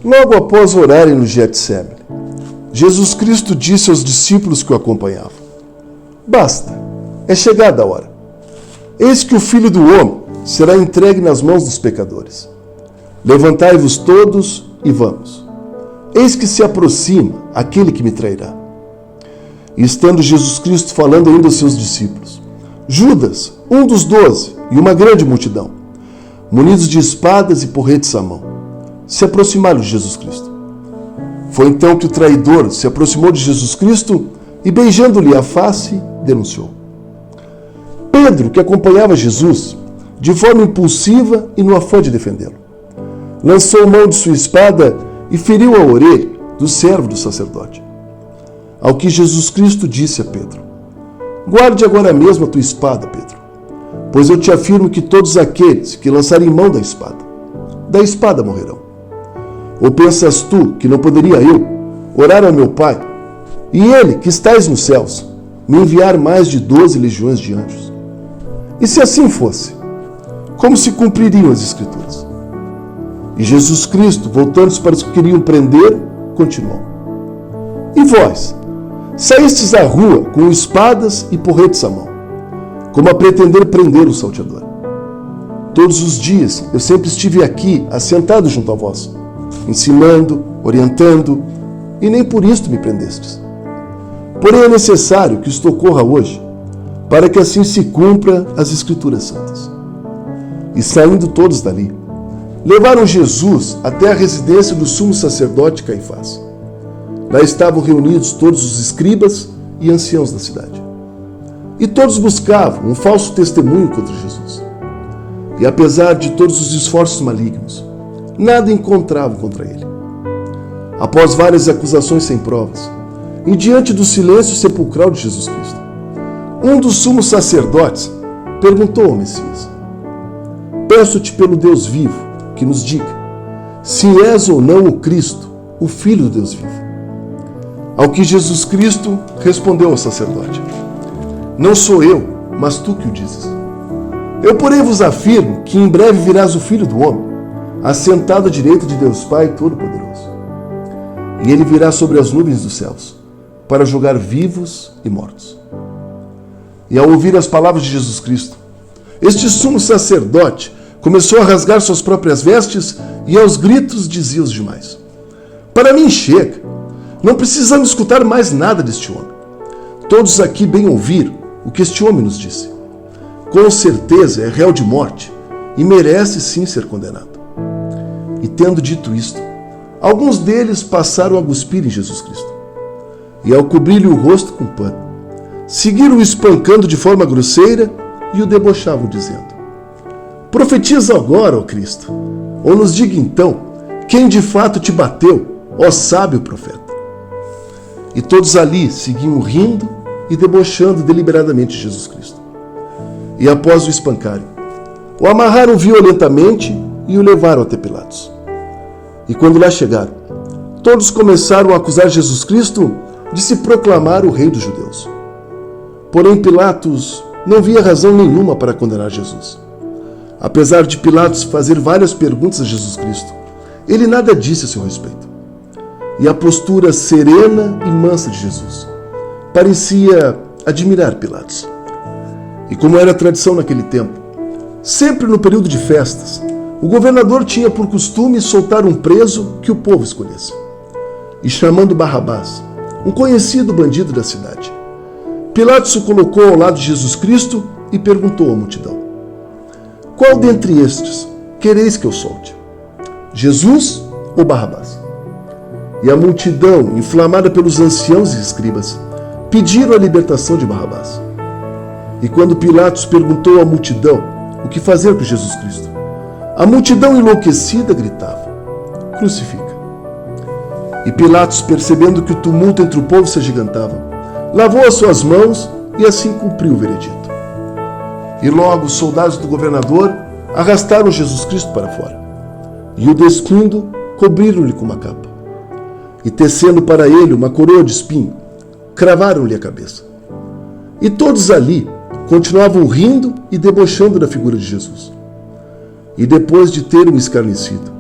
Logo após orarem no Getsemane, Jesus Cristo disse aos discípulos que o acompanhavam: Basta, é chegada a hora. Eis que o Filho do Homem será entregue nas mãos dos pecadores. Levantai-vos todos e vamos. Eis que se aproxima aquele que me trairá. E estando Jesus Cristo falando ainda aos seus discípulos, Judas, um dos 12, e uma grande multidão, munidos de espadas e porretes à mão, se aproximaram de Jesus Cristo. Foi então que o traidor se aproximou de Jesus Cristo e, beijando-lhe a face, denunciou. Pedro, que acompanhava Jesus, de forma impulsiva e no afã de defendê-lo, lançou mão de sua espada e feriu a orelha do servo do sacerdote. Ao que Jesus Cristo disse a Pedro: Guarde agora mesmo a tua espada, Pedro, pois eu te afirmo que todos aqueles que lançarem mão da espada morrerão. Ou pensas tu que não poderia eu orar ao meu Pai, e ele, que estais nos céus, me enviar mais de 12 legiões de anjos? E se assim fosse, como se cumpririam as Escrituras? E Jesus Cristo, voltando-se para os que queriam prender, continuou: E vós, saístes à rua com espadas e porretes à mão, como a pretender prender o salteador. Todos os dias eu sempre estive aqui, assentado junto a vós, ensinando, orientando, e nem por isto me prendestes. Porém é necessário que isto ocorra hoje, para que assim se cumpra as Escrituras Santas. E saindo todos dali, levaram Jesus até a residência do sumo sacerdote Caifás. Lá estavam reunidos todos os escribas e anciãos da cidade. E todos buscavam um falso testemunho contra Jesus. E apesar de todos os esforços malignos, nada encontravam contra ele. Após várias acusações sem provas, e diante do silêncio sepulcral de Jesus Cristo, um dos sumos sacerdotes perguntou ao Messias: Peço-te pelo Deus vivo que nos diga se és ou não o Cristo, o Filho do Deus vivo. Ao que Jesus Cristo respondeu ao sacerdote: Não sou eu, mas tu que o dizes. Eu, porém, vos afirmo que em breve virás o Filho do Homem, assentado à direita de Deus Pai Todo-Poderoso. E ele virá sobre as nuvens dos céus, para julgar vivos e mortos. E ao ouvir as palavras de Jesus Cristo, este sumo sacerdote começou a rasgar suas próprias vestes e aos gritos dizia aos demais: Para mim chega, não precisamos escutar mais nada deste homem. Todos aqui bem ouviram o que este homem nos disse. Com certeza é réu de morte e merece sim ser condenado. E tendo dito isto, alguns deles passaram a cuspir em Jesus Cristo. E ao cobrir-lhe o rosto com pano, seguiram-o espancando de forma grosseira e o debochavam, dizendo: Profetiza agora, ó Cristo, ou nos diga então, quem de fato te bateu, ó sábio profeta? E todos ali seguiam rindo e debochando deliberadamente de Jesus Cristo. E após o espancarem, o amarraram violentamente e o levaram até Pilatos. E quando lá chegaram, todos começaram a acusar Jesus Cristo de se proclamar o rei dos judeus. Porém Pilatos não via razão nenhuma para condenar Jesus. Apesar de Pilatos fazer várias perguntas a Jesus Cristo, ele nada disse a seu respeito. E a postura serena e mansa de Jesus parecia admirar Pilatos. E como era tradição naquele tempo, sempre no período de festas, o governador tinha por costume soltar um preso que o povo escolhesse. E chamando Barrabás, um conhecido bandido da cidade, Pilatos o colocou ao lado de Jesus Cristo e perguntou à multidão: Qual dentre estes quereis que eu solte? Jesus ou Barrabás? E a multidão, inflamada pelos anciãos e escribas, pediram a libertação de Barrabás. E quando Pilatos perguntou à multidão o que fazer com Jesus Cristo, a multidão enlouquecida gritava: Crucifica! E Pilatos, percebendo que o tumulto entre o povo se agigantava, lavou as suas mãos e assim cumpriu o veredito. E logo os soldados do governador arrastaram Jesus Cristo para fora, e o despindo, cobriram-lhe com uma capa. E tecendo para ele uma coroa de espinho, cravaram-lhe a cabeça. E todos ali continuavam rindo e debochando da figura de Jesus. E depois de ter o escarnecido,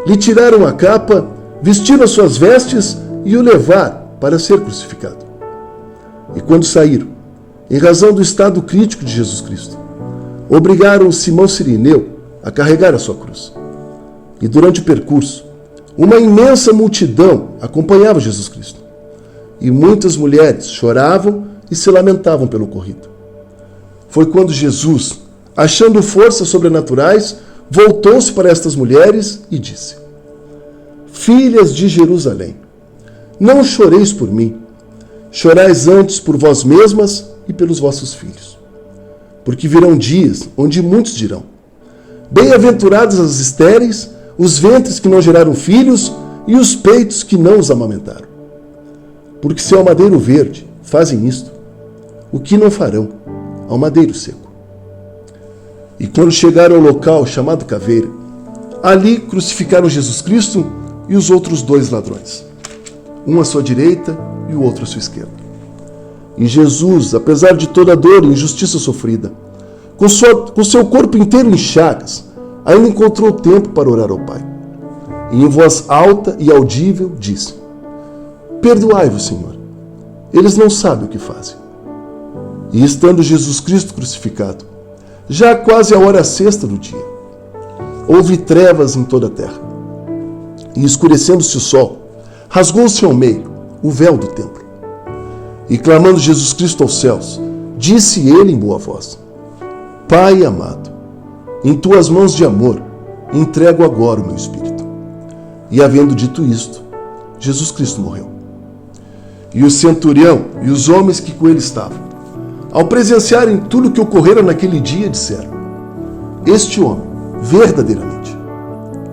lhe tiraram a capa vestiram as suas vestes e o levaram para ser crucificado. E quando saíram, em razão do estado crítico de Jesus Cristo, obrigaram Simão Cirineu a carregar a sua cruz. E durante o percurso, uma imensa multidão acompanhava Jesus Cristo. E muitas mulheres choravam e se lamentavam pelo ocorrido. Foi quando Jesus, achando forças sobrenaturais, voltou-se para estas mulheres e disse: Filhas de Jerusalém, não choreis por mim, chorais antes por vós mesmas e pelos vossos filhos. Porque virão dias onde muitos dirão: Bem-aventuradas as estéreis, os ventres que não geraram filhos e os peitos que não os amamentaram. Porque se ao madeiro verde fazem isto, o que não farão ao madeiro seco? E quando chegaram ao local chamado Caveira, ali crucificaram Jesus Cristo e os outros 2 ladrões, um à sua direita e o outro à sua esquerda. E Jesus, apesar de toda a dor e injustiça sofrida, com seu corpo inteiro em chagas, ainda encontrou tempo para orar ao Pai. E em voz alta e audível disse: Perdoai-vos, Senhor, eles não sabem o que fazem. E estando Jesus Cristo crucificado, já quase a hora sexta do dia, houve trevas em toda a terra. E escurecendo-se o sol, rasgou-se ao meio o véu do templo. E clamando Jesus Cristo aos céus, disse ele em boa voz: Pai amado, em tuas mãos de amor entrego agora o meu espírito. E havendo dito isto, Jesus Cristo morreu. E o centurião e os homens que com ele estavam, ao presenciarem tudo o que ocorrera naquele dia, disseram: Este homem, verdadeiramente,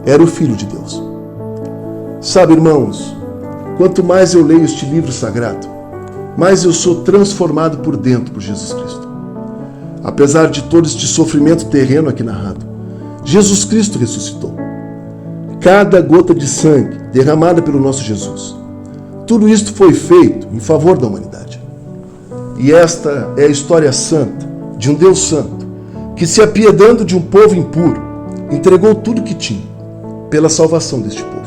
era o Filho de Deus. Sabe, irmãos, quanto mais eu leio este livro sagrado, mais eu sou transformado por dentro por Jesus Cristo. Apesar de todo este sofrimento terreno aqui narrado, Jesus Cristo ressuscitou. Cada gota de sangue derramada pelo nosso Jesus, tudo isto foi feito em favor da humanidade. E esta é a história santa de um Deus santo, que se apiedando de um povo impuro, entregou tudo o que tinha pela salvação deste povo.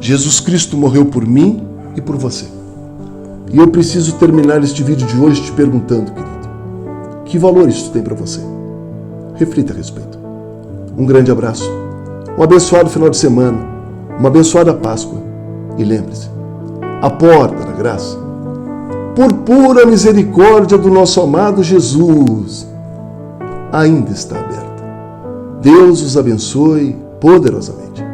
Jesus Cristo morreu por mim e por você. E eu preciso terminar este vídeo de hoje te perguntando, querido, que valor isso tem para você? Reflita a respeito. Um grande abraço, um abençoado final de semana, uma abençoada Páscoa. E lembre-se, a porta da graça, por pura misericórdia do nosso amado Jesus, ainda está aberta. Deus os abençoe poderosamente.